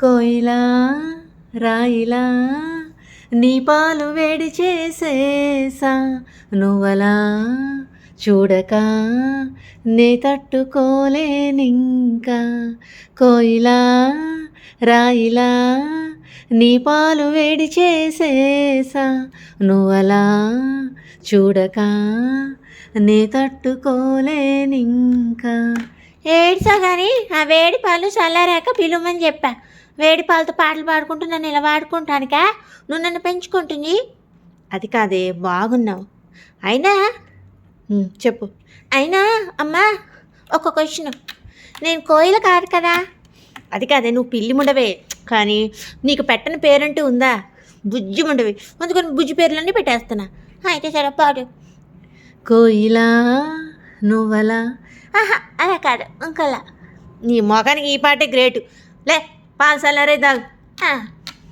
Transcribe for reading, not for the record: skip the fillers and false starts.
కోయిలా రాయిలా నీ పాలు వేడి చేసేసా నువ్వలా చూడక నే తట్టుకోలేనింకా కోయిలా రాయిలా నీ పాలు వేడి చేసేసా నువ్వలా చూడక నే తట్టుకోలేనింకా. ఏడ్సా కానీ ఆ వేడి పాలు చల్లారాక పిలువమని చెప్పా. వేడి పాలతో పాటలు పాడుకుంటూ నన్ను ఇలా వాడుకుంటానికా నువ్వు నన్ను పెంచుకుంటుంది? అది కాదే, బాగున్నావు. అయినా చెప్పు. అయినా అమ్మా ఒక క్వశ్చన్, నేను కోయిల కాదు కదా. అది కాదే, నువ్వు పిల్లి ముండవే, కానీ నీకు పెట్టని పేరంటూ ఉందా? బుజ్జి ముండవి, అందుకని బుజ్జి పేర్లన్నీ పెట్టేస్తున్నా. అయితే సరే పాడు. కోయిలా నువ్వలా. ఆహా అలా కాదు, ఇంకలా. నీ మొఖానికి ఈ పాటే గ్రేటు. లే, పాలు చల్లారే తాగు.